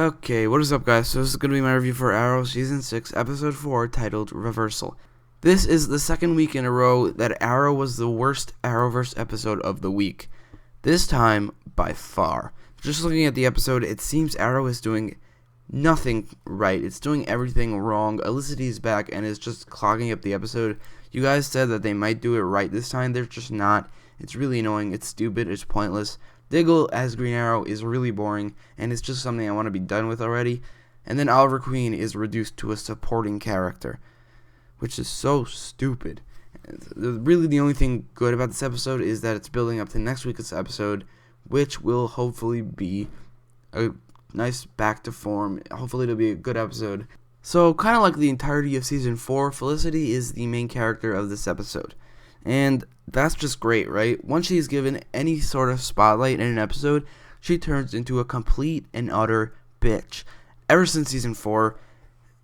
Okay, what is up, guys? So this is going to be my review for Arrow Season 6, Episode 4, titled Reversal. This is the second week in a row that Arrow was the worst Arrowverse episode of the week. This time, by far. Just looking at the episode, it seems Arrow is doing nothing right. It's doing everything wrong. Olicity is back and is just clogging up the episode. You guys said that they might do it right this time. They're just not. It's really annoying. It's stupid. It's pointless. Diggle as Green Arrow is really boring, and it's just something I want to be done with already. And then Oliver Queen is reduced to a supporting character, which is so stupid. Really, the only thing good about this episode is that it's building up to next week's episode, which will hopefully be a nice back to form. Hopefully it'll be a good episode. So, kind of like the entirety of Season 4, Felicity is the main character of this episode. And that's just great, right? Once she's given any sort of spotlight in an episode, she turns into a complete and utter bitch. Ever since Season 4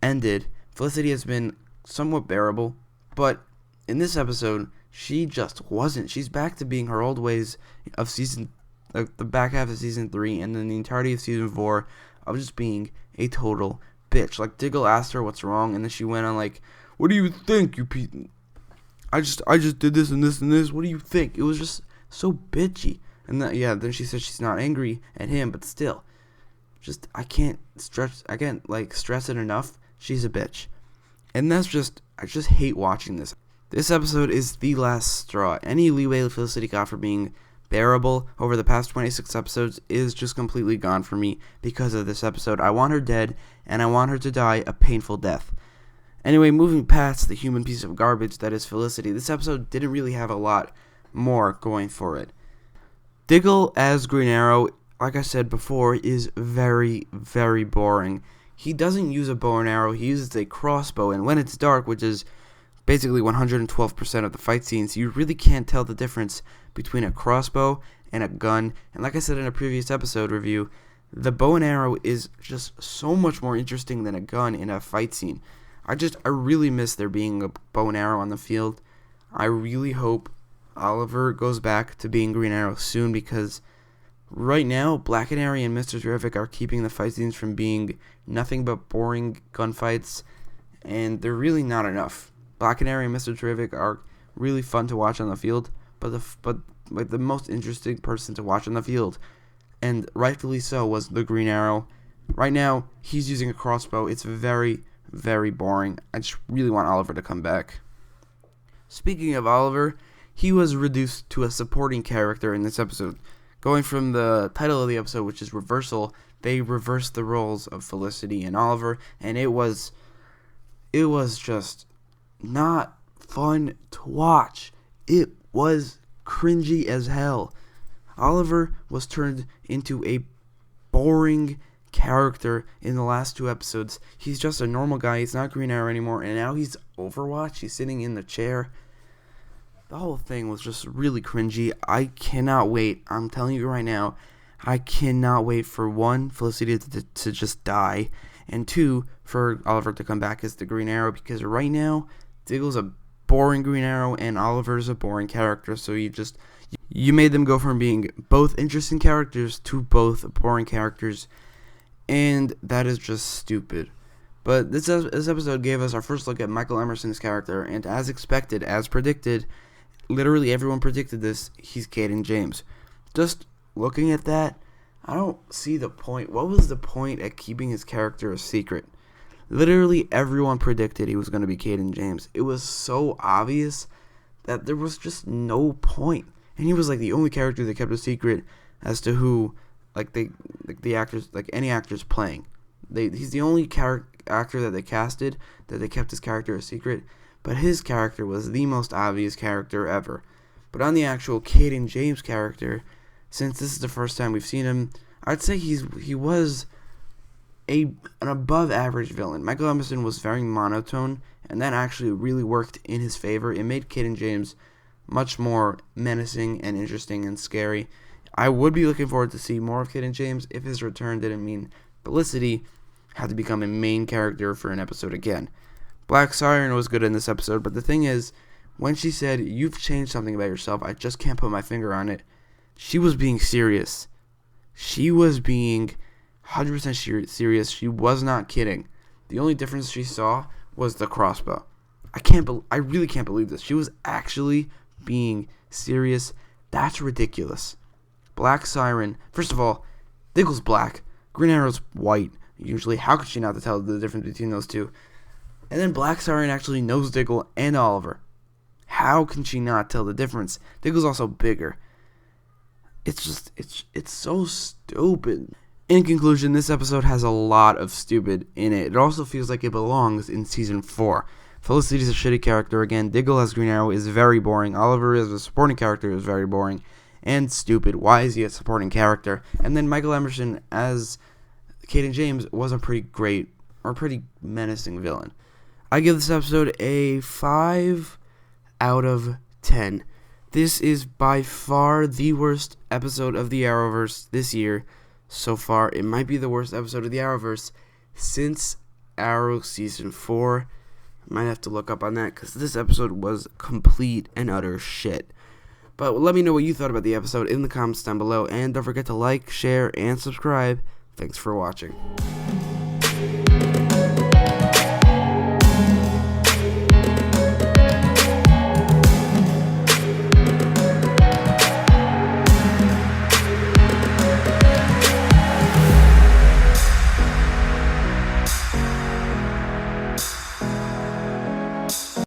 ended, Felicity has been somewhat bearable, but in this episode, she just wasn't. She's back to being her old ways of the back half of Season 3 and then the entirety of Season 4 of just being a total bitch. Like, Diggle asked her what's wrong, and then she went on like, "What do you think, you Pete? I just did this and this and this. What do you think?" It was just so bitchy. And then she said she's not angry at him, but still, just I can't stress it enough. She's a bitch, and I just hate watching this. This episode is the last straw. Any leeway Felicity got for being bearable over the past 26 episodes is just completely gone for me because of this episode. I want her dead, and I want her to die a painful death. Anyway, moving past the human piece of garbage that is Felicity, this episode didn't really have a lot more going for it. Diggle as Green Arrow, like I said before, is very, very boring. He doesn't use a bow and arrow, he uses a crossbow, and when it's dark, which is basically 112% of the fight scenes, you really can't tell the difference between a crossbow and a gun. And like I said in a previous episode review, the bow and arrow is just so much more interesting than a gun in a fight scene. I really miss there being a bow and arrow on the field. I really hope Oliver goes back to being Green Arrow soon, because right now, Black Canary and Mr. Terrific are keeping the fight scenes from being nothing but boring gunfights, and they're really not enough. Black Canary and Mr. Terrific are really fun to watch on the field, but the most interesting person to watch on the field, and rightfully so, was the Green Arrow. Right now, he's using a crossbow. It's very, very boring. I just really want Oliver to come back. Speaking of Oliver, he was reduced to a supporting character in this episode. Going from the title of the episode, which is Reversal, they reversed the roles of Felicity and Oliver, and it was just not fun to watch. It was cringy as hell. Oliver was turned into a boring character in the last two episodes. He's just a normal guy. He's not Green Arrow anymore, and now he's Overwatch. He's sitting in the chair. The whole thing was just really cringy. I cannot wait. I'm telling you right now, I cannot wait for one, Felicity to just die, and two, for Oliver to come back as the Green Arrow, because right now, Diggle's a boring Green Arrow and Oliver's a boring character, so you made them go from being both interesting characters to both boring characters, and that is just stupid. But this episode gave us our first look at Michael Emerson's character, and as expected, as predicted, literally everyone predicted this, he's Caden James. Just looking at that, I don't see the point. What was the point at keeping his character a secret? Literally everyone predicted he was going to be Caden James. It was so obvious that there was just no point. And he was like the only character that kept a secret as to who, the actors, any actors playing. He's the only actor that they casted that they kept his character a secret. But his character was the most obvious character ever. But on the actual Caden James character, since this is the first time we've seen him, I'd say he was an above average villain. Michael Emerson was very monotone, and that actually really worked in his favor. It made Caden James much more menacing and interesting and scary. I would be looking forward to see more of Caden James if his return didn't mean Felicity had to become a main character for an episode again. Black Siren was good in this episode, but the thing is, when she said, "You've changed something about yourself, I just can't put my finger on it," she was being serious. She was being 100% serious. She was not kidding. The only difference she saw was the crossbow. I really can't believe this. She was actually being serious. That's ridiculous. Black Siren. First of all, Diggle's black. Green Arrow's white. Usually, how could she not tell the difference between those two? And then Black Siren actually knows Diggle and Oliver. How can she not tell the difference? Diggle's also bigger. It's so stupid. In conclusion, this episode has a lot of stupid in it. It also feels like it belongs in Season 4. Felicity's a shitty character again. Diggle as Green Arrow is very boring. Oliver as a supporting character is very boring. And stupid. Why is he a supporting character? And then Michael Emerson as Caden James was a pretty menacing villain. I give this episode a 5 out of 10. This is by far the worst episode of the Arrowverse this year. So far, it might be the worst episode of the Arrowverse since Arrow Season 4. I might have to look up on that because this episode was complete and utter shit. But let me know what you thought about the episode in the comments down below. And don't forget to like, share, and subscribe. Thanks for watching.